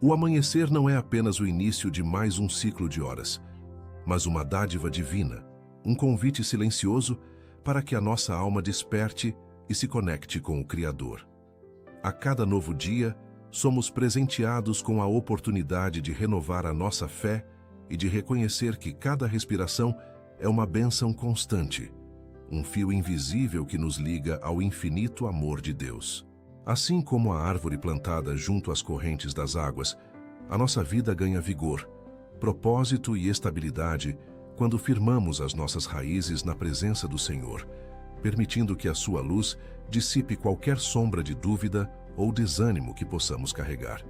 O amanhecer não é apenas o início de mais um ciclo de horas, mas uma dádiva divina, um convite silencioso para que a nossa alma desperte e se conecte com o Criador. A cada novo dia, somos presenteados com a oportunidade de renovar a nossa fé e de reconhecer que cada respiração é uma bênção constante, um fio invisível que nos liga ao infinito amor de Deus. Assim como a árvore plantada junto às correntes das águas, a nossa vida ganha vigor, propósito e estabilidade quando firmamos as nossas raízes na presença do Senhor, permitindo que a sua luz dissipe qualquer sombra de dúvida ou desânimo que possamos carregar.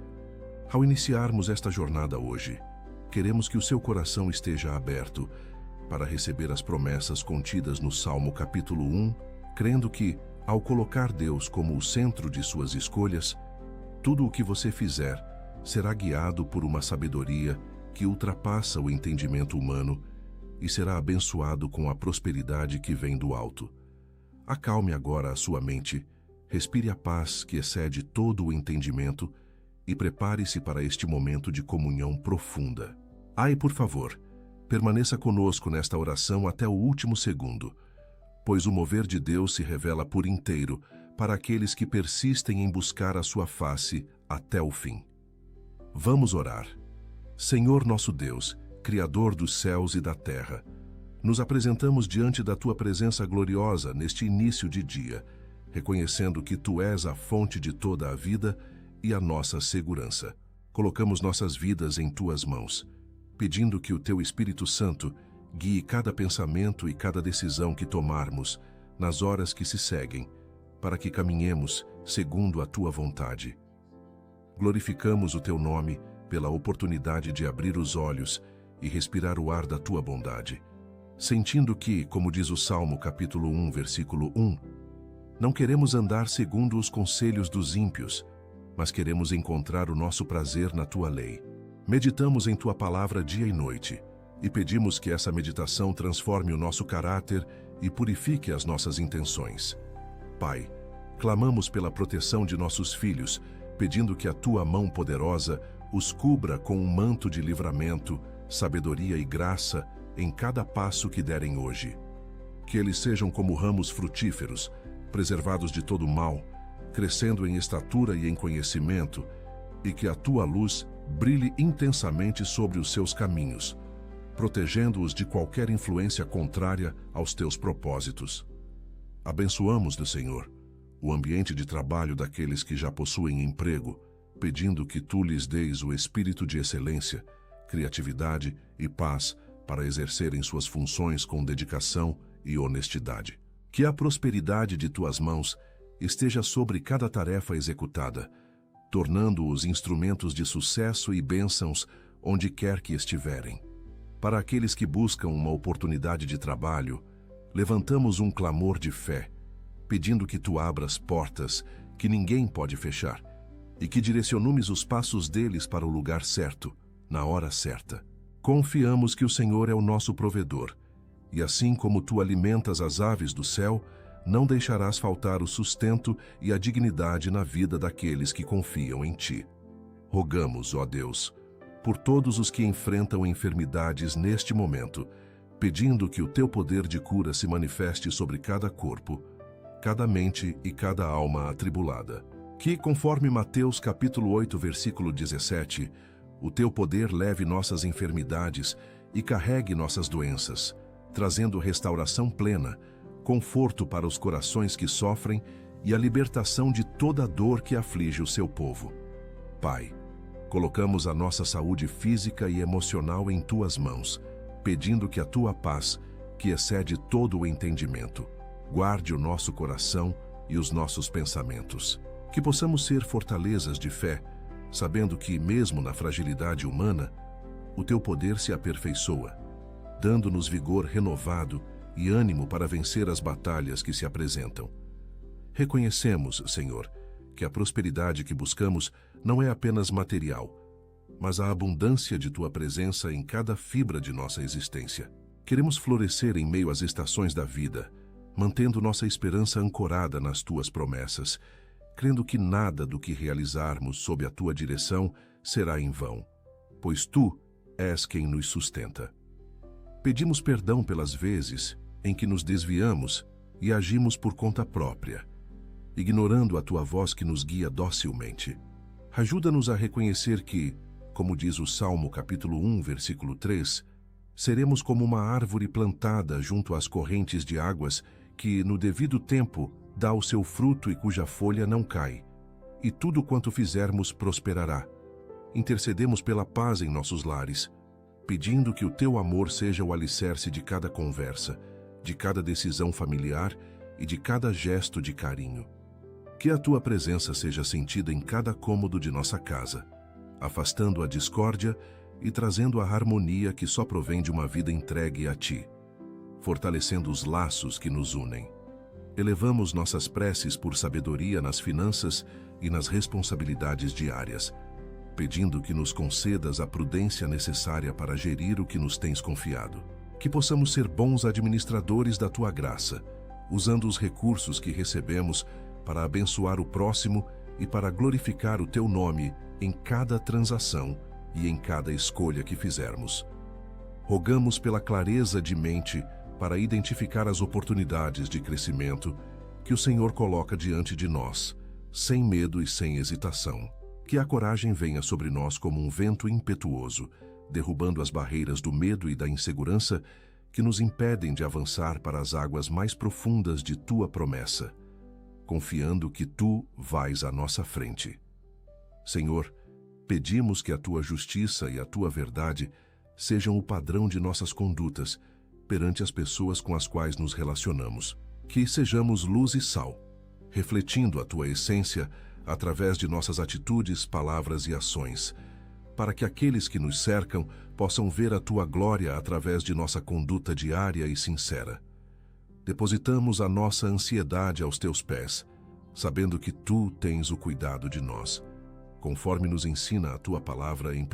Ao iniciarmos esta jornada hoje, queremos que o seu coração esteja aberto para receber as promessas contidas no Salmo capítulo 1, crendo que, ao colocar Deus como o centro de suas escolhas, tudo o que você fizer será guiado por uma sabedoria que ultrapassa o entendimento humano e será abençoado com a prosperidade que vem do alto. Acalme agora a sua mente, respire a paz que excede todo o entendimento e prepare-se para este momento de comunhão profunda. E por favor, permaneça conosco nesta oração até o último segundo, pois o mover de Deus se revela por inteiro para aqueles que persistem em buscar a sua face até o fim. Vamos orar. Senhor nosso Deus, Criador dos céus e da terra, nos apresentamos diante da Tua presença gloriosa neste início de dia, reconhecendo que Tu és a fonte de toda a vida e a nossa segurança. Colocamos nossas vidas em Tuas mãos, pedindo que o Teu Espírito Santo guie cada pensamento e cada decisão que tomarmos nas horas que se seguem, para que caminhemos segundo a Tua vontade. Glorificamos o Teu nome pela oportunidade de abrir os olhos e respirar o ar da Tua bondade, sentindo que, como diz o Salmo capítulo 1, versículo 1, não queremos andar segundo os conselhos dos ímpios, mas queremos encontrar o nosso prazer na Tua lei. Meditamos em Tua palavra dia e noite, e pedimos que essa meditação transforme o nosso caráter e purifique as nossas intenções. Pai, clamamos pela proteção de nossos filhos, pedindo que a Tua mão poderosa os cubra com um manto de livramento, sabedoria e graça em cada passo que derem hoje. Que eles sejam como ramos frutíferos, preservados de todo mal, crescendo em estatura e em conhecimento, e que a Tua luz brilhe intensamente sobre os seus caminhos, protegendo-os de qualquer influência contrária aos Teus propósitos. Abençoamos do Senhor o ambiente de trabalho daqueles que já possuem emprego, pedindo que Tu lhes deis o espírito de excelência, criatividade e paz para exercerem suas funções com dedicação e honestidade. Que a prosperidade de Tuas mãos esteja sobre cada tarefa executada, tornando-os instrumentos de sucesso e bênçãos onde quer que estiverem. Para aqueles que buscam uma oportunidade de trabalho, levantamos um clamor de fé, pedindo que Tu abras portas que ninguém pode fechar e que direcionumes os passos deles para o lugar certo, na hora certa. Confiamos que o Senhor é o nosso provedor, e assim como Tu alimentas as aves do céu, não deixarás faltar o sustento e a dignidade na vida daqueles que confiam em Ti. Rogamos, ó Deus, por todos os que enfrentam enfermidades neste momento, pedindo que o Teu poder de cura se manifeste sobre cada corpo, cada mente e cada alma atribulada. Que, conforme Mateus capítulo 8, versículo 17, o Teu poder leve nossas enfermidades e carregue nossas doenças, trazendo restauração plena, conforto para os corações que sofrem e a libertação de toda a dor que aflige o Seu povo. Pai, colocamos a nossa saúde física e emocional em Tuas mãos, pedindo que a Tua paz, que excede todo o entendimento, guarde o nosso coração e os nossos pensamentos. Que possamos ser fortalezas de fé, sabendo que, mesmo na fragilidade humana, o Teu poder se aperfeiçoa, dando-nos vigor renovado e ânimo para vencer as batalhas que se apresentam. Reconhecemos, Senhor, que a prosperidade que buscamos não é apenas material, mas a abundância de Tua presença em cada fibra de nossa existência. Queremos florescer em meio às estações da vida, mantendo nossa esperança ancorada nas Tuas promessas, crendo que nada do que realizarmos sob a Tua direção será em vão, pois tu és quem nos sustenta. Pedimos perdão pelas vezes em que nos desviamos e agimos por conta própria, ignorando a tua voz que nos guia docilmente. Ajuda-nos a reconhecer que, como diz o Salmo capítulo 1, versículo 3, seremos como uma árvore plantada junto às correntes de águas que, no devido tempo, dá o seu fruto e cuja folha não cai, e tudo quanto fizermos prosperará. Intercedemos pela paz em nossos lares, pedindo que o teu amor seja o alicerce de cada conversa, de cada decisão familiar e de cada gesto de carinho. Que a tua presença seja sentida em cada cômodo de nossa casa, afastando a discórdia e trazendo a harmonia que só provém de uma vida entregue a ti, fortalecendo os laços que nos unem. Elevamos nossas preces por sabedoria nas finanças e nas responsabilidades diárias, pedindo que nos concedas a prudência necessária para gerir o que nos tens confiado. Que possamos ser bons administradores da tua graça, usando os recursos que recebemos para abençoar o próximo e para glorificar o teu nome em cada transação e em cada escolha que fizermos. Rogamos pela clareza de mente para identificar as oportunidades de crescimento que o Senhor coloca diante de nós, sem medo e sem hesitação. Que a coragem venha sobre nós como um vento impetuoso, derrubando as barreiras do medo e da insegurança que nos impedem de avançar para as águas mais profundas de tua promessa, confiando que tu vais à nossa frente. Senhor, pedimos que a tua justiça e a tua verdade sejam o padrão de nossas condutas perante as pessoas com as quais nos relacionamos. Que sejamos luz e sal, refletindo a tua essência através de nossas atitudes, palavras e ações, para que aqueles que nos cercam possam ver a tua glória através de nossa conduta diária e sincera. Depositamos a nossa ansiedade aos teus pés, sabendo que tu tens o cuidado de nós, conforme nos ensina a tua palavra em 1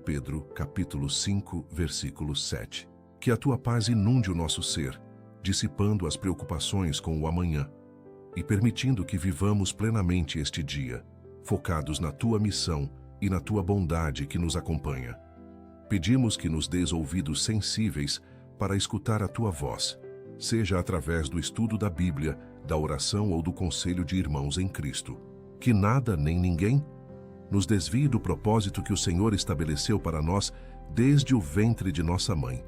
Pedro, capítulo 5, versículo 7. Que a tua paz inunde o nosso ser, dissipando as preocupações com o amanhã e permitindo que vivamos plenamente este dia, focados na tua missão e na tua bondade que nos acompanha. Pedimos que nos dês ouvidos sensíveis para escutar a tua voz, seja através do estudo da Bíblia, da oração ou do conselho de irmãos em Cristo. Que nada nem ninguém nos desvie do propósito que o Senhor estabeleceu para nós desde o ventre de nossa mãe,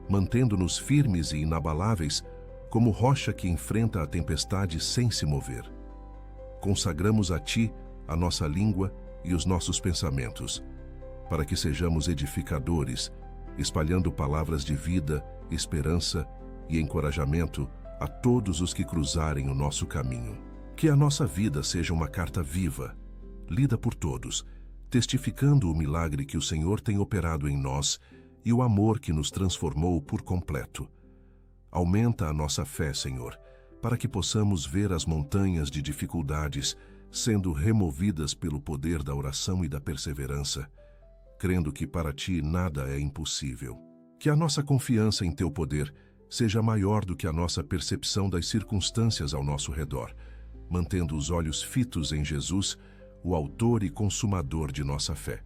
mantendo-nos firmes e inabaláveis como rocha que enfrenta a tempestade sem se mover. Consagramos a ti a nossa língua e os nossos pensamentos, para que sejamos edificadores, espalhando palavras de vida, esperança e encorajamento a todos os que cruzarem o nosso caminho. Que a nossa vida seja uma carta viva, lida por todos, testificando o milagre que o Senhor tem operado em nós e o amor que nos transformou por completo. Aumenta a nossa fé, Senhor, para que possamos ver as montanhas de dificuldades sendo removidas pelo poder da oração e da perseverança, crendo que para ti nada é impossível. Que a nossa confiança em teu poder seja maior do que a nossa percepção das circunstâncias ao nosso redor, mantendo os olhos fitos em Jesus, o autor e consumador de nossa fé.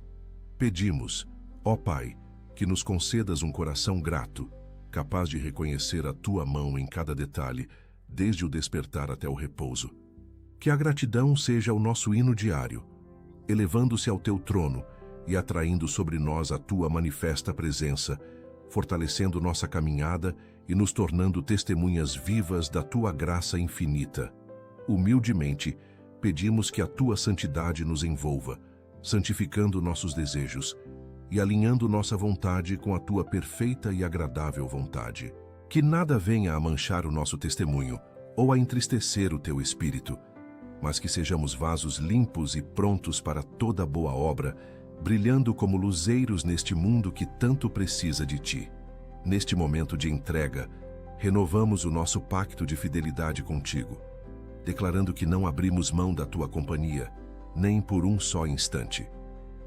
Pedimos, ó Pai, que nos concedas um coração grato, capaz de reconhecer a tua mão em cada detalhe, desde o despertar até o repouso. Que a gratidão seja o nosso hino diário, elevando-se ao teu trono e atraindo sobre nós a tua manifesta presença, fortalecendo nossa caminhada e nos tornando testemunhas vivas da tua graça infinita. Humildemente, pedimos que a tua santidade nos envolva, santificando nossos desejos e alinhando nossa vontade com a tua perfeita e agradável vontade. Que nada venha a manchar o nosso testemunho ou a entristecer o teu espírito, mas que sejamos vasos limpos e prontos para toda boa obra, brilhando como luzeiros neste mundo que tanto precisa de ti. Neste momento de entrega, renovamos o nosso pacto de fidelidade contigo, declarando que não abrimos mão da tua companhia, nem por um só instante.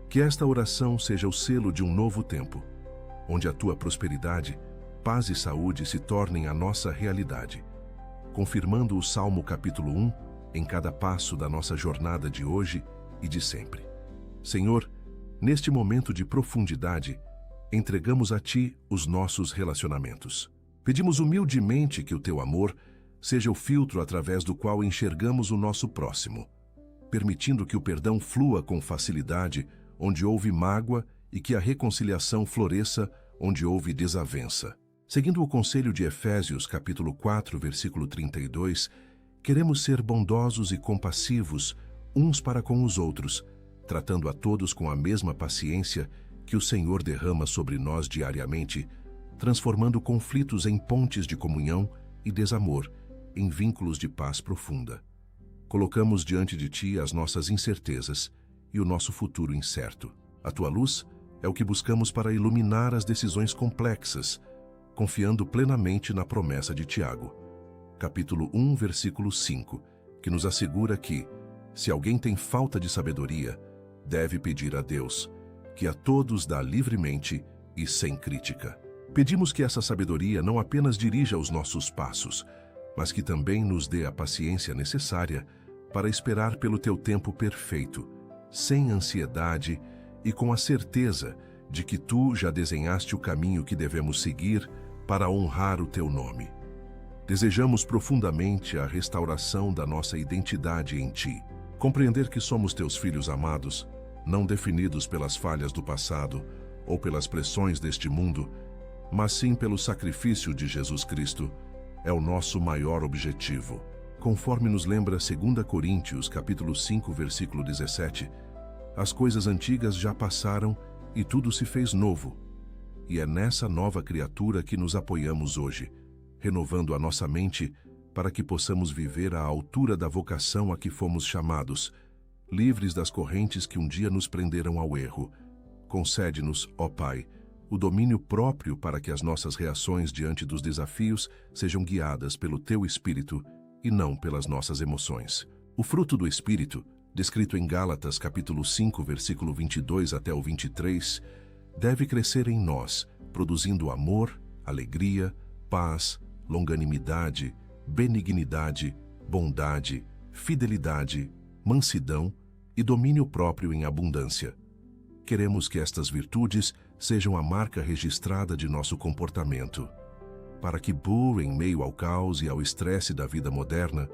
Que esta oração seja o selo de um novo tempo, onde a tua prosperidade, paz e saúde se tornem a nossa realidade, confirmando o Salmo capítulo 1 em cada passo da nossa jornada de hoje e de sempre. Senhor, Neste momento de profundidade, entregamos a Ti os nossos relacionamentos. Pedimos humildemente que o Teu amor seja o filtro através do qual enxergamos o nosso próximo, permitindo que o perdão flua com facilidade onde houve mágoa e que a reconciliação floresça onde houve desavença. Seguindo o conselho de Efésios, capítulo 4, versículo 32, queremos ser bondosos e compassivos uns para com os outros, tratando a todos com a mesma paciência que o Senhor derrama sobre nós diariamente, transformando conflitos em pontes de comunhão e desamor, em vínculos de paz profunda. Colocamos diante de Ti as nossas incertezas e o nosso futuro incerto. A Tua luz é o que buscamos para iluminar as decisões complexas, confiando plenamente na promessa de Tiago, capítulo 1, versículo 5, que nos assegura que, se alguém tem falta de sabedoria, deve pedir a Deus, que a todos dá livremente e sem crítica. Pedimos que essa sabedoria não apenas dirija os nossos passos, mas que também nos dê a paciência necessária para esperar pelo Teu tempo perfeito, sem ansiedade e com a certeza de que Tu já desenhaste o caminho que devemos seguir para honrar o Teu nome. Desejamos profundamente a restauração da nossa identidade em Ti, compreender que somos Teus filhos amados, não definidos pelas falhas do passado ou pelas pressões deste mundo, mas sim pelo sacrifício de Jesus Cristo, é o nosso maior objetivo. Conforme nos lembra 2 Coríntios, capítulo 5, versículo 17, as coisas antigas já passaram e tudo se fez novo. E é nessa nova criatura que nos apoiamos hoje, renovando a nossa mente para que possamos viver à altura da vocação a que fomos chamados, livres das correntes que um dia nos prenderam ao erro. Concede-nos, ó Pai, o domínio próprio para que as nossas reações diante dos desafios sejam guiadas pelo Teu Espírito e não pelas nossas emoções. O fruto do Espírito, descrito em Gálatas capítulo 5, versículo 22 até o 23, deve crescer em nós, produzindo amor, alegria, paz, longanimidade, benignidade, bondade, fidelidade, mansidão e domínio próprio em abundância. Queremos que estas virtudes sejam a marca registrada de nosso comportamento, para que, em meio ao caos e ao estresse da vida moderna,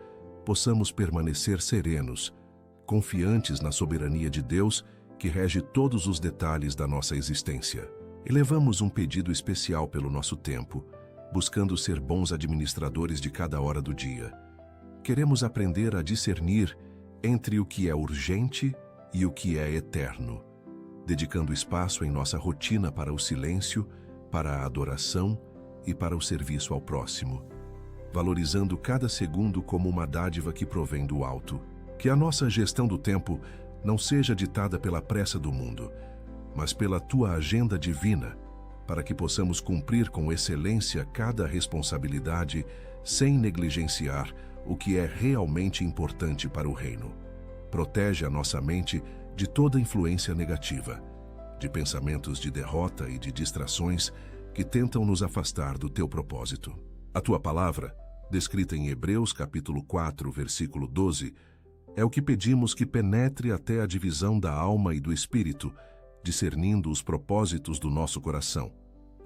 possamos permanecer serenos, confiantes na soberania de Deus que rege todos os detalhes da nossa existência. Elevamos um pedido especial pelo nosso tempo, buscando ser bons administradores de cada hora do dia. Queremos aprender a discernir entre o que é urgente e o que é eterno, dedicando espaço em nossa rotina para o silêncio, para a adoração e para o serviço ao próximo, valorizando cada segundo como uma dádiva que provém do alto. Que a nossa gestão do tempo não seja ditada pela pressa do mundo, mas pela Tua agenda divina, para que possamos cumprir com excelência cada responsabilidade sem negligenciar o que é realmente importante para o reino. Protege a nossa mente de toda influência negativa, de pensamentos de derrota e de distrações que tentam nos afastar do Teu propósito. A Tua palavra, descrita em Hebreus capítulo 4, versículo 12, é o que pedimos que penetre até a divisão da alma e do espírito, discernindo os propósitos do nosso coração.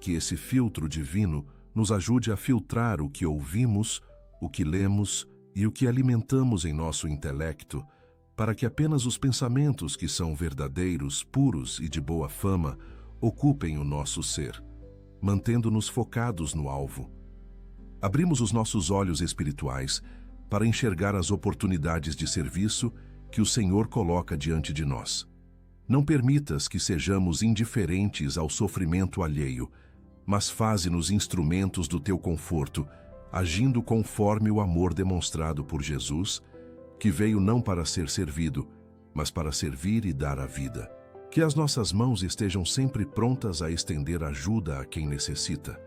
Que esse filtro divino nos ajude a filtrar o que ouvimos, o que lemos e o que alimentamos em nosso intelecto, para que apenas os pensamentos que são verdadeiros, puros e de boa fama ocupem o nosso ser, mantendo-nos focados no alvo. Abrimos os nossos olhos espirituais para enxergar as oportunidades de serviço que o Senhor coloca diante de nós. Não permitas que sejamos indiferentes ao sofrimento alheio, mas faze-nos instrumentos do Teu conforto, agindo conforme o amor demonstrado por Jesus, que veio não para ser servido, mas para servir e dar a vida. Que as nossas mãos estejam sempre prontas a estender ajuda a quem necessita,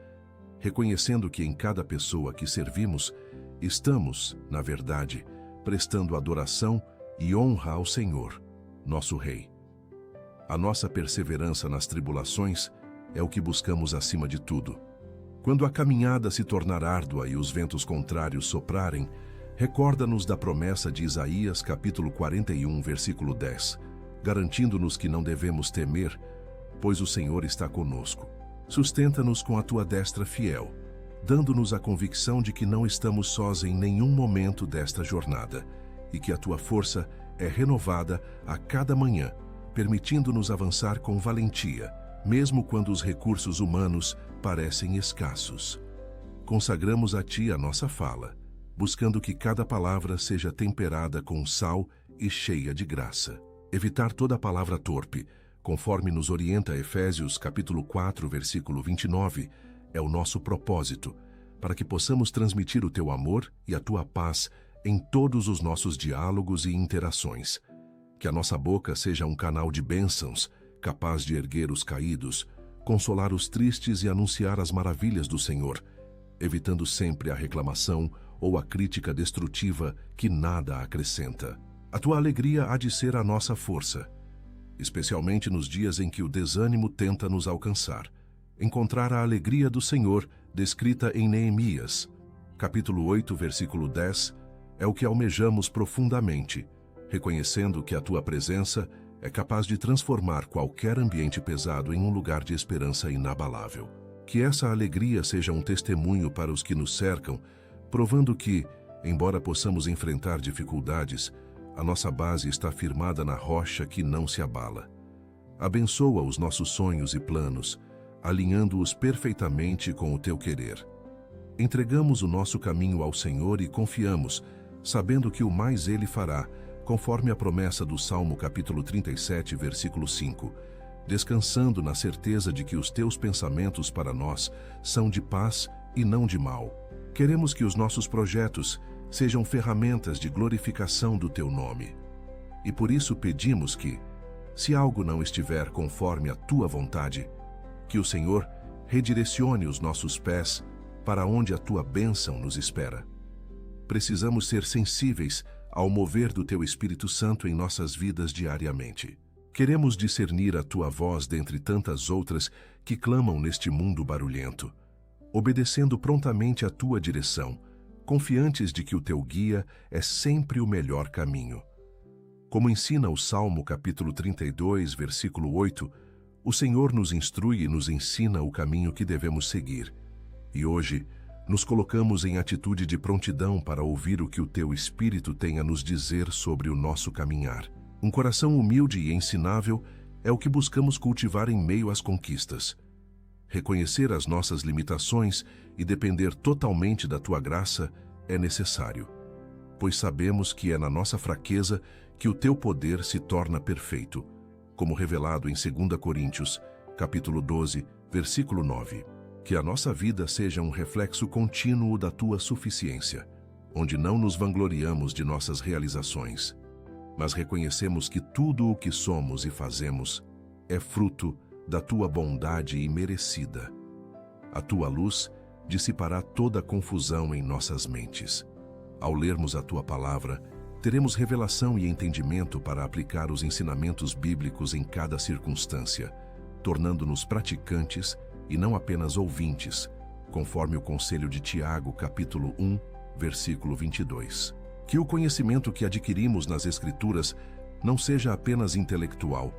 reconhecendo que em cada pessoa que servimos, estamos, na verdade, prestando adoração e honra ao Senhor, nosso Rei. A nossa perseverança nas tribulações é o que buscamos acima de tudo. Quando a caminhada se tornar árdua e os ventos contrários soprarem, recorda-nos da promessa de Isaías capítulo 41, versículo 10. garantindo-nos que não devemos temer, pois o Senhor está conosco. Sustenta-nos com a tua destra fiel, dando-nos a convicção de que não estamos sós em nenhum momento desta jornada e que a tua força é renovada a cada manhã, permitindo-nos avançar com valentia, mesmo quando os recursos humanos parecem escassos. Consagramos a ti a nossa fala, buscando que cada palavra seja temperada com sal e cheia de graça. Evitar toda palavra torpe, conforme nos orienta Efésios capítulo 4, versículo 29, é o nosso propósito, para que possamos transmitir o teu amor e a tua paz em todos os nossos diálogos e interações. Que a nossa boca seja um canal de bênçãos, capaz de erguer os caídos, consolar os tristes e anunciar as maravilhas do Senhor, evitando sempre a reclamação ou a crítica destrutiva que nada acrescenta. A tua alegria há de ser a nossa força, especialmente nos dias em que o desânimo tenta nos alcançar. Encontrar a alegria do Senhor, descrita em Neemias, capítulo 8, versículo 10, é o que almejamos profundamente, reconhecendo que a tua presença é capaz de transformar qualquer ambiente pesado em um lugar de esperança inabalável. Que essa alegria seja um testemunho para os que nos cercam, provando que, embora possamos enfrentar dificuldades, a nossa base está firmada na rocha que não se abala. Abençoa os nossos sonhos e planos, alinhando-os perfeitamente com o teu querer. Entregamos o nosso caminho ao Senhor e confiamos, sabendo que o mais Ele fará, conforme a promessa do Salmo capítulo 37, versículo 5, descansando na certeza de que os teus pensamentos para nós são de paz e não de mal. Queremos que os nossos projetos sejam ferramentas de glorificação do teu nome. E por isso pedimos que, se algo não estiver conforme a tua vontade, que o Senhor redirecione os nossos pés para onde a tua bênção nos espera. Precisamos ser sensíveis ao mover do teu Espírito Santo em nossas vidas diariamente. Queremos discernir a tua voz dentre tantas outras que clamam neste mundo barulhento, obedecendo prontamente a tua direção, confiantes de que o teu guia é sempre o melhor caminho. Como ensina o Salmo capítulo 32, versículo 8, o Senhor nos instrui e nos ensina o caminho que devemos seguir. E hoje, nos colocamos em atitude de prontidão para ouvir o que o teu Espírito tem a nos dizer sobre o nosso caminhar. Um coração humilde e ensinável é o que buscamos cultivar em meio às conquistas. Reconhecer as nossas limitações e depender totalmente da tua graça é necessário, pois sabemos que é na nossa fraqueza que o teu poder se torna perfeito, como revelado em 2 Coríntios, capítulo 12, versículo 9. Que a nossa vida seja um reflexo contínuo da tua suficiência, onde não nos vangloriamos de nossas realizações, mas reconhecemos que tudo o que somos e fazemos é fruto da tua bondade imerecida. A tua luz dissipará toda a confusão em nossas mentes. Ao lermos a tua palavra, teremos revelação e entendimento para aplicar os ensinamentos bíblicos em cada circunstância, tornando-nos praticantes e não apenas ouvintes, conforme o conselho de Tiago, capítulo 1, versículo 22. Que o conhecimento que adquirimos nas Escrituras não seja apenas intelectual,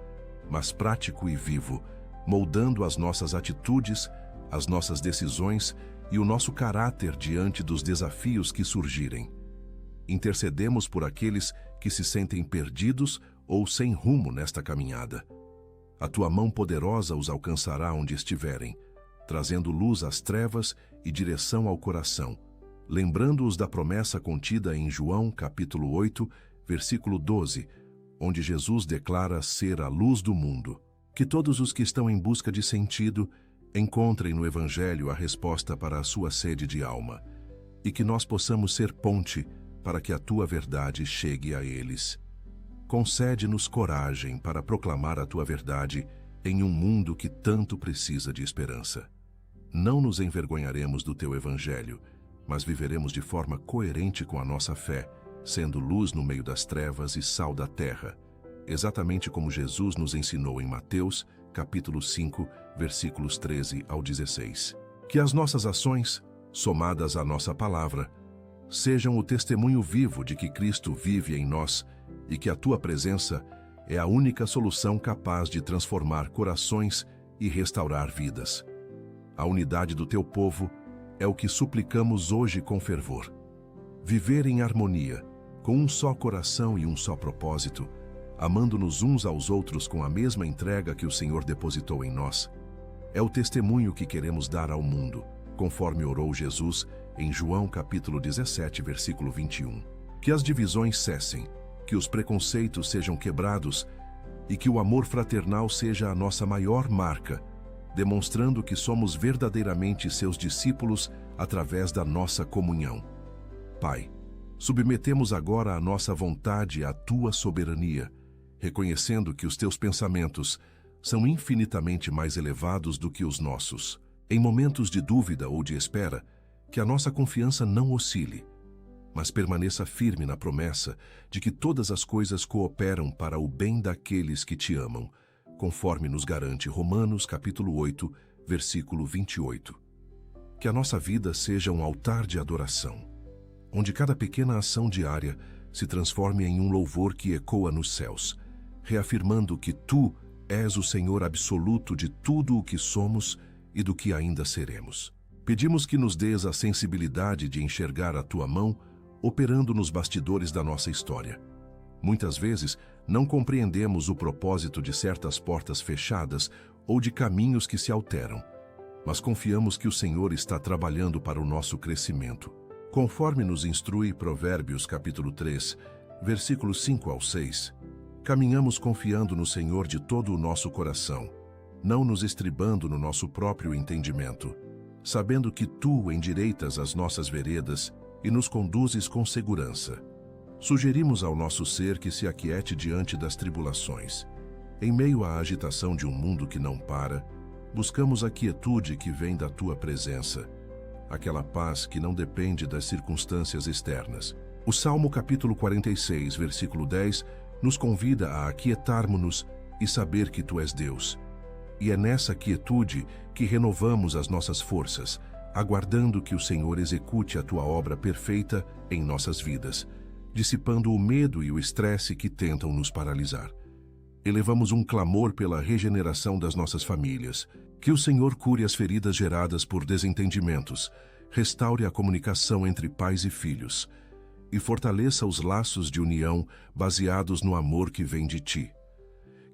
mas prático e vivo, moldando as nossas atitudes, as nossas decisões e o nosso caráter diante dos desafios que surgirem. Intercedemos por aqueles que se sentem perdidos ou sem rumo nesta caminhada. A tua mão poderosa os alcançará onde estiverem, trazendo luz às trevas e direção ao coração, lembrando-os da promessa contida em João, capítulo 8, versículo 12, onde Jesus declara ser a luz do mundo. Que todos os que estão em busca de sentido encontrem no Evangelho a resposta para a sua sede de alma, e que nós possamos ser ponte para que a tua verdade chegue a eles. Concede-nos coragem para proclamar a tua verdade em um mundo que tanto precisa de esperança. Não nos envergonharemos do teu Evangelho, mas viveremos de forma coerente com a nossa fé, sendo luz no meio das trevas e sal da terra, exatamente como Jesus nos ensinou em Mateus, capítulo 5, versículos 13 ao 16. Que as nossas ações, somadas à nossa palavra, sejam o testemunho vivo de que Cristo vive em nós e que a tua presença é a única solução capaz de transformar corações e restaurar vidas. A unidade do teu povo é o que suplicamos hoje com fervor. Viver em harmonia, com um só coração e um só propósito, amando-nos uns aos outros com a mesma entrega que o Senhor depositou em nós, é o testemunho que queremos dar ao mundo, conforme orou Jesus em João capítulo 17, versículo 21. Que as divisões cessem, que os preconceitos sejam quebrados e que o amor fraternal seja a nossa maior marca, demonstrando que somos verdadeiramente seus discípulos através da nossa comunhão. Pai, submetemos agora a nossa vontade à tua soberania, reconhecendo que os teus pensamentos são infinitamente mais elevados do que os nossos. Em momentos de dúvida ou de espera, que a nossa confiança não oscile, mas permaneça firme na promessa de que todas as coisas cooperam para o bem daqueles que te amam, conforme nos garante Romanos capítulo 8, versículo 28. Que a nossa vida seja um altar de adoração, onde cada pequena ação diária se transforme em um louvor que ecoa nos céus, reafirmando que tu és o Senhor absoluto de tudo o que somos e do que ainda seremos. Pedimos que nos dês a sensibilidade de enxergar a tua mão operando nos bastidores da nossa história. Muitas vezes, não compreendemos o propósito de certas portas fechadas ou de caminhos que se alteram, mas confiamos que o Senhor está trabalhando para o nosso crescimento. Conforme nos instrui Provérbios capítulo 3, versículos 5 ao 6, caminhamos confiando no Senhor de todo o nosso coração, não nos estribando no nosso próprio entendimento, sabendo que tu endireitas as nossas veredas e nos conduzes com segurança. Sugerimos ao nosso ser que se aquiete diante das tribulações. Em meio à agitação de um mundo que não para, buscamos a quietude que vem da tua presença, aquela paz que não depende das circunstâncias externas. O Salmo capítulo 46, versículo 10, nos convida a aquietarmos-nos e saber que tu és Deus. E é nessa quietude que renovamos as nossas forças, aguardando que o Senhor execute a tua obra perfeita em nossas vidas, dissipando o medo e o estresse que tentam nos paralisar. Elevamos um clamor pela regeneração das nossas famílias, que o Senhor cure as feridas geradas por desentendimentos, restaure a comunicação entre pais e filhos, e fortaleça os laços de união baseados no amor que vem de ti.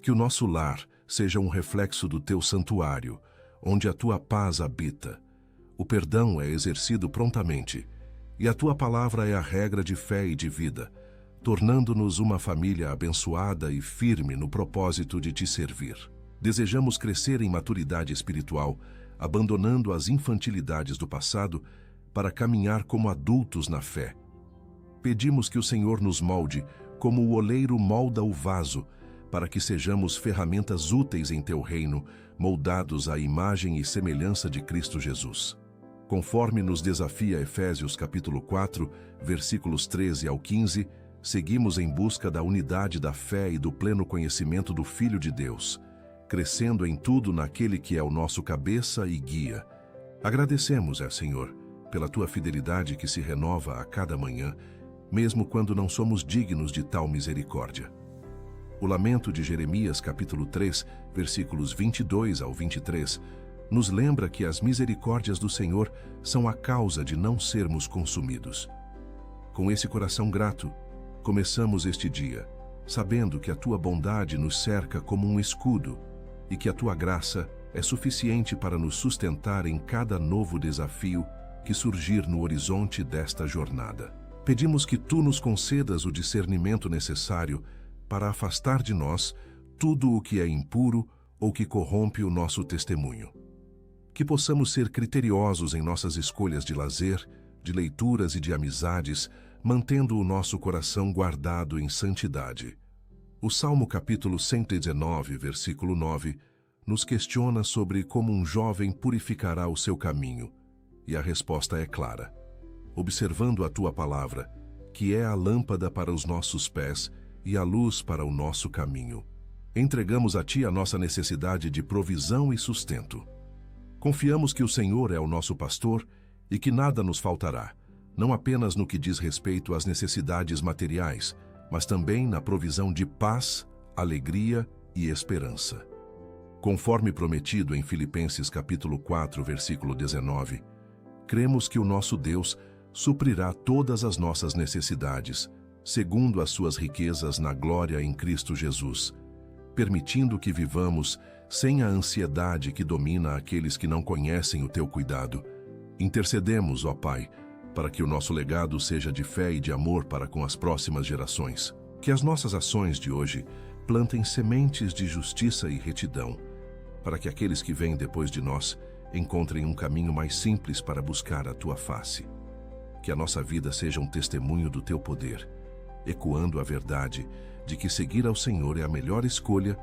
Que o nosso lar seja um reflexo do teu santuário, onde a tua paz habita. O perdão é exercido prontamente, e a tua palavra é a regra de fé e de vida, tornando-nos uma família abençoada e firme no propósito de te servir. Desejamos crescer em maturidade espiritual, abandonando as infantilidades do passado para caminhar como adultos na fé. Pedimos que o Senhor nos molde como o oleiro molda o vaso, para que sejamos ferramentas úteis em teu reino, moldados à imagem e semelhança de Cristo Jesus. Conforme nos desafia Efésios capítulo 4, versículos 13 ao 15, seguimos em busca da unidade da fé e do pleno conhecimento do Filho de Deus, crescendo em tudo naquele que é o nosso cabeça e guia. Agradecemos, Senhor, pela tua fidelidade que se renova a cada manhã, mesmo quando não somos dignos de tal misericórdia. O lamento de Jeremias capítulo 3, versículos 22 ao 23, nos lembra que as misericórdias do Senhor são a causa de não sermos consumidos. Com esse coração grato, começamos este dia, sabendo que a tua bondade nos cerca como um escudo e que a tua graça é suficiente para nos sustentar em cada novo desafio que surgir no horizonte desta jornada. Pedimos que tu nos concedas o discernimento necessário para afastar de nós tudo o que é impuro ou que corrompe o nosso testemunho. Que possamos ser criteriosos em nossas escolhas de lazer, de leituras e de amizades, mantendo o nosso coração guardado em santidade. O Salmo capítulo 119, versículo 9, nos questiona sobre como um jovem purificará o seu caminho, e a resposta é clara. Observando a tua palavra, que é a lâmpada para os nossos pés e a luz para o nosso caminho. Entregamos a ti a nossa necessidade de provisão e sustento. Confiamos que o Senhor é o nosso pastor e que nada nos faltará, não apenas no que diz respeito às necessidades materiais, mas também na provisão de paz, alegria e esperança. Conforme prometido em Filipenses capítulo 4, versículo 19, cremos que o nosso Deus suprirá todas as nossas necessidades, segundo as suas riquezas na glória em Cristo Jesus, permitindo que vivamos sem a ansiedade que domina aqueles que não conhecem o teu cuidado. Intercedemos, ó Pai, para que o nosso legado seja de fé e de amor para com as próximas gerações. Que as nossas ações de hoje plantem sementes de justiça e retidão, para que aqueles que vêm depois de nós encontrem um caminho mais simples para buscar a tua face. Que a nossa vida seja um testemunho do teu poder, ecoando a verdade de que seguir ao Senhor é a melhor escolha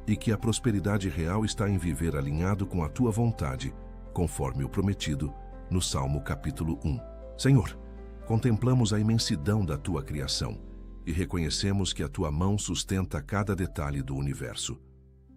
e que a prosperidade real está em viver alinhado com a tua vontade, conforme o prometido no Salmo capítulo 1. Senhor, contemplamos a imensidão da tua criação e reconhecemos que a tua mão sustenta cada detalhe do universo.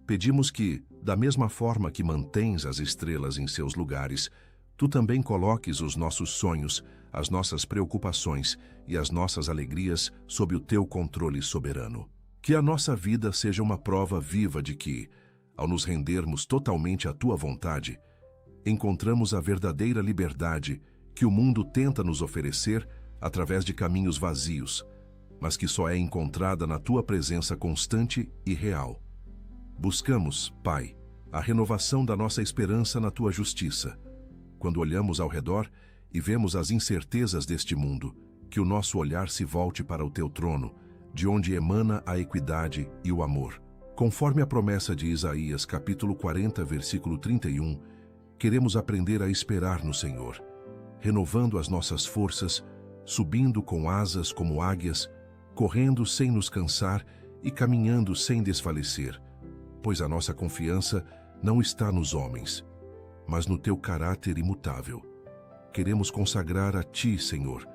Pedimos que, da mesma forma que mantens as estrelas em seus lugares, tu também coloques os nossos sonhos, as nossas preocupações e as nossas alegrias sob o teu controle soberano. Que a nossa vida seja uma prova viva de que, ao nos rendermos totalmente à tua vontade, encontramos a verdadeira liberdade que o mundo tenta nos oferecer através de caminhos vazios, mas que só é encontrada na tua presença constante e real. Buscamos, Pai, a renovação da nossa esperança na tua justiça. Quando olhamos ao redor e vemos as incertezas deste mundo, que o nosso olhar se volte para o teu trono, de onde emana a equidade e o amor. Conforme a promessa de Isaías, capítulo 40, versículo 31, queremos aprender a esperar no Senhor, renovando as nossas forças, subindo com asas como águias, correndo sem nos cansar e caminhando sem desfalecer, pois a nossa confiança não está nos homens, mas no teu caráter imutável. Queremos consagrar a ti, Senhor,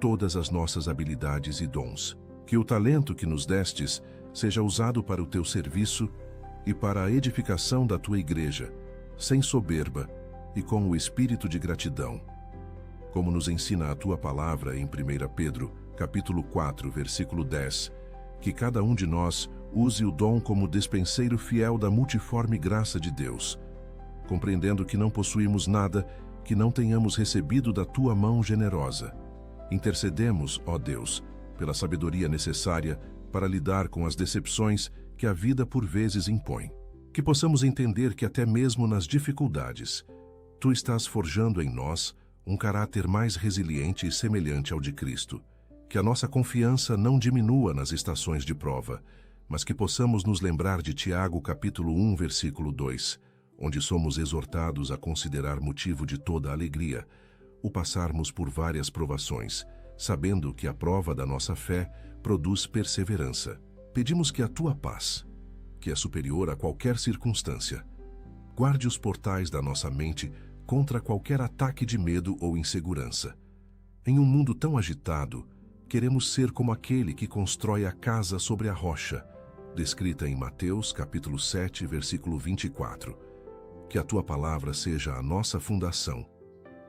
todas as nossas habilidades e dons. Que o talento que nos destes seja usado para o teu serviço e para a edificação da tua igreja, sem soberba e com o espírito de gratidão. Como nos ensina a tua palavra em 1 Pedro, capítulo 4, versículo 10, que cada um de nós use o dom como despenseiro fiel da multiforme graça de Deus, compreendendo que não possuímos nada que não tenhamos recebido da tua mão generosa. Intercedemos, ó Deus, pela sabedoria necessária para lidar com as decepções que a vida por vezes impõe. Que possamos entender que até mesmo nas dificuldades, tu estás forjando em nós um caráter mais resiliente e semelhante ao de Cristo. Que a nossa confiança não diminua nas estações de prova, mas que possamos nos lembrar de Tiago capítulo 1, versículo 2, onde somos exortados a considerar motivo de toda alegria o passarmos por várias provações, sabendo que a prova da nossa fé produz perseverança. Pedimos que a tua paz, que é superior a qualquer circunstância, guarde os portais da nossa mente contra qualquer ataque de medo ou insegurança. Em um mundo tão agitado, queremos ser como aquele que constrói a casa sobre a rocha, descrita em Mateus capítulo 7, versículo 24. Que a tua palavra seja a nossa fundação,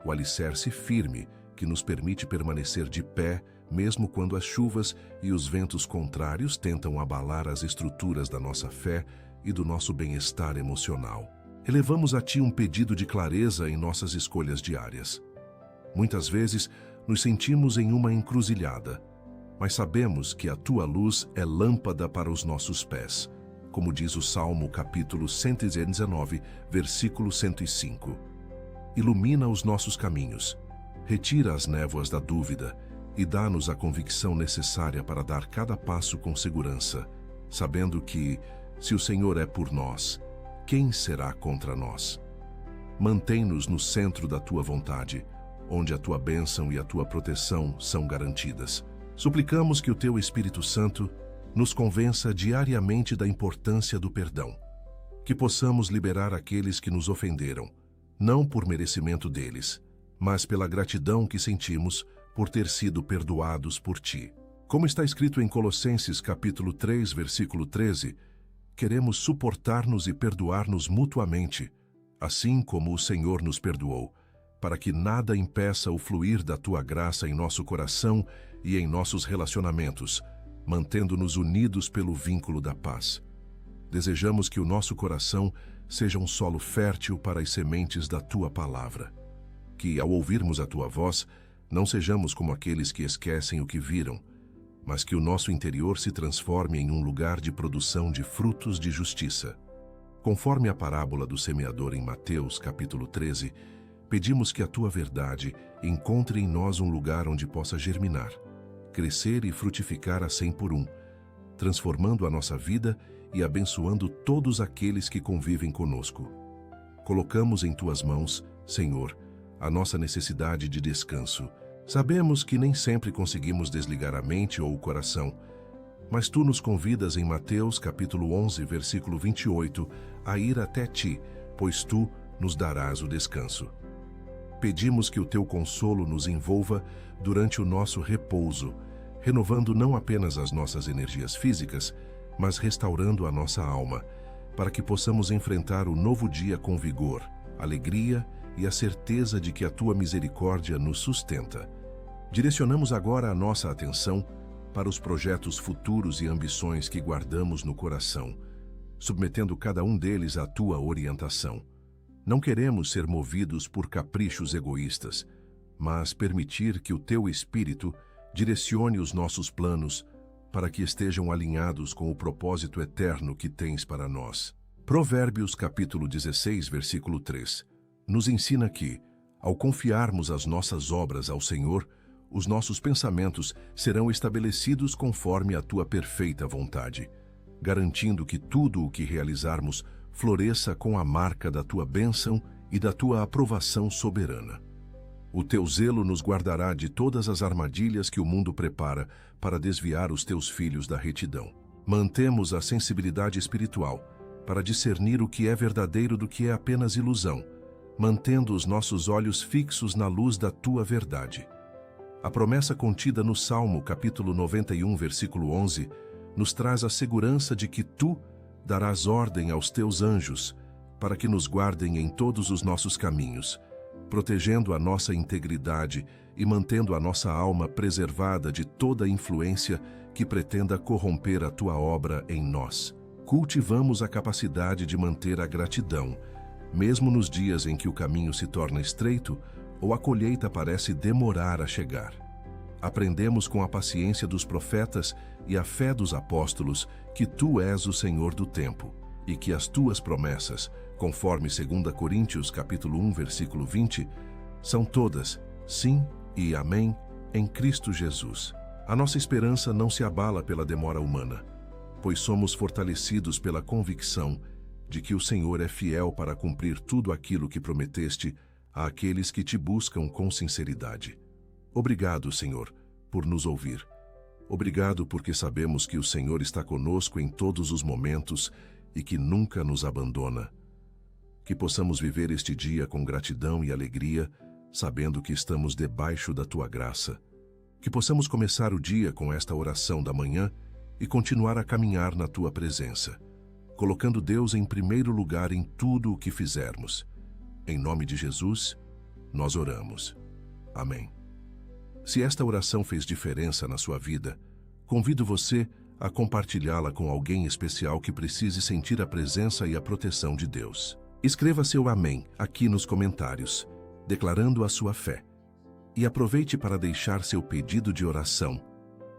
o alicerce firme que nos permite permanecer de pé, mesmo quando as chuvas e os ventos contrários tentam abalar as estruturas da nossa fé e do nosso bem-estar emocional. Elevamos a ti um pedido de clareza em nossas escolhas diárias. Muitas vezes nos sentimos em uma encruzilhada, mas sabemos que a tua luz é lâmpada para os nossos pés, como diz o Salmo capítulo 119, versículo 105. Ilumina os nossos caminhos, retira as névoas da dúvida e dá-nos a convicção necessária para dar cada passo com segurança, sabendo que, se o Senhor é por nós, quem será contra nós? Mantém-nos no centro da tua vontade, onde a tua bênção e a tua proteção são garantidas. Suplicamos que o teu Espírito Santo nos convença diariamente da importância do perdão, que possamos liberar aqueles que nos ofenderam, não por merecimento deles, mas pela gratidão que sentimos por ter sido perdoados por ti. Como está escrito em Colossenses capítulo 3, versículo 13, queremos suportar-nos e perdoar-nos mutuamente, assim como o Senhor nos perdoou, para que nada impeça o fluir da tua graça em nosso coração e em nossos relacionamentos, mantendo-nos unidos pelo vínculo da paz. Desejamos que o nosso coração seja um solo fértil para as sementes da Tua palavra. Que, ao ouvirmos a Tua voz, não sejamos como aqueles que esquecem o que viram, mas que o nosso interior se transforme em um lugar de produção de frutos de justiça. Conforme a parábola do semeador em Mateus, capítulo 13, pedimos que a Tua verdade encontre em nós um lugar onde possa germinar, crescer e frutificar a 100 por 1, transformando a nossa vida e abençoando todos aqueles que convivem conosco. Colocamos em Tuas mãos, Senhor, a nossa necessidade de descanso. Sabemos que nem sempre conseguimos desligar a mente ou o coração, mas Tu nos convidas em Mateus capítulo 11, versículo 28, a ir até Ti, pois Tu nos darás o descanso. Pedimos que o Teu consolo nos envolva durante o nosso repouso, renovando não apenas as nossas energias físicas, mas restaurando a nossa alma, para que possamos enfrentar o novo dia com vigor, alegria e a certeza de que a Tua misericórdia nos sustenta. Direcionamos agora a nossa atenção para os projetos futuros e ambições que guardamos no coração, submetendo cada um deles à Tua orientação. Não queremos ser movidos por caprichos egoístas, mas permitir que o Teu Espírito direcione os nossos planos para que estejam alinhados com o propósito eterno que Tens para nós. Provérbios capítulo 16, versículo 3, nos ensina que, ao confiarmos as nossas obras ao Senhor, os nossos pensamentos serão estabelecidos conforme a Tua perfeita vontade, garantindo que tudo o que realizarmos floresça com a marca da Tua bênção e da Tua aprovação soberana. O Teu zelo nos guardará de todas as armadilhas que o mundo prepara para desviar os Teus filhos da retidão. Mantemos a sensibilidade espiritual para discernir o que é verdadeiro do que é apenas ilusão, mantendo os nossos olhos fixos na luz da Tua verdade. A promessa contida no Salmo capítulo 91, versículo 11, nos traz a segurança de que Tu darás ordem aos Teus anjos para que nos guardem em todos os nossos caminhos, protegendo a nossa integridade e mantendo a nossa alma preservada de toda influência que pretenda corromper a Tua obra em nós. Cultivamos a capacidade de manter a gratidão, mesmo nos dias em que o caminho se torna estreito ou a colheita parece demorar a chegar. Aprendemos com a paciência dos profetas e a fé dos apóstolos que Tu és o Senhor do tempo e que as Tuas promessas, conforme 2 Coríntios capítulo 1, versículo 20, são todas sim e amém em Cristo Jesus. A nossa esperança não se abala pela demora humana, pois somos fortalecidos pela convicção de que o Senhor é fiel para cumprir tudo aquilo que prometeste àqueles que Te buscam com sinceridade. Obrigado, Senhor, por nos ouvir. Obrigado porque sabemos que o Senhor está conosco em todos os momentos e que nunca nos abandona. Que possamos viver este dia com gratidão e alegria, sabendo que estamos debaixo da Tua graça. Que possamos começar o dia com esta oração da manhã e continuar a caminhar na Tua presença, colocando Deus em primeiro lugar em tudo o que fizermos. Em nome de Jesus, nós oramos. Amém. Se esta oração fez diferença na sua vida, convido você a compartilhá-la com alguém especial que precise sentir a presença e a proteção de Deus. Escreva seu amém aqui nos comentários, declarando a sua fé. E aproveite para deixar seu pedido de oração,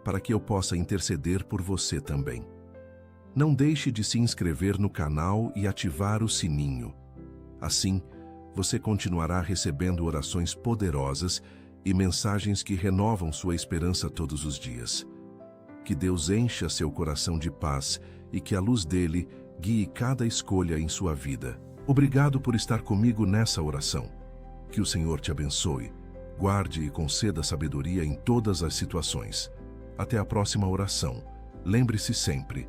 para que eu possa interceder por você também. Não deixe de se inscrever no canal e ativar o sininho. Assim, você continuará recebendo orações poderosas e mensagens que renovam sua esperança todos os dias. Que Deus encha seu coração de paz e que a luz dele guie cada escolha em sua vida. Obrigado por estar comigo nessa oração. Que o Senhor te abençoe, guarde e conceda sabedoria em todas as situações. Até a próxima oração. Lembre-se sempre,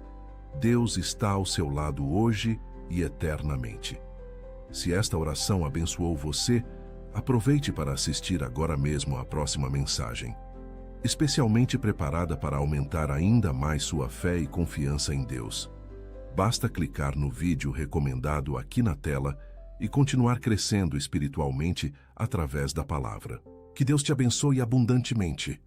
Deus está ao seu lado hoje e eternamente. Se esta oração abençoou você, aproveite para assistir agora mesmo à próxima mensagem, especialmente preparada para aumentar ainda mais sua fé e confiança em Deus. Basta clicar no vídeo recomendado aqui na tela e continuar crescendo espiritualmente através da palavra. Que Deus te abençoe abundantemente.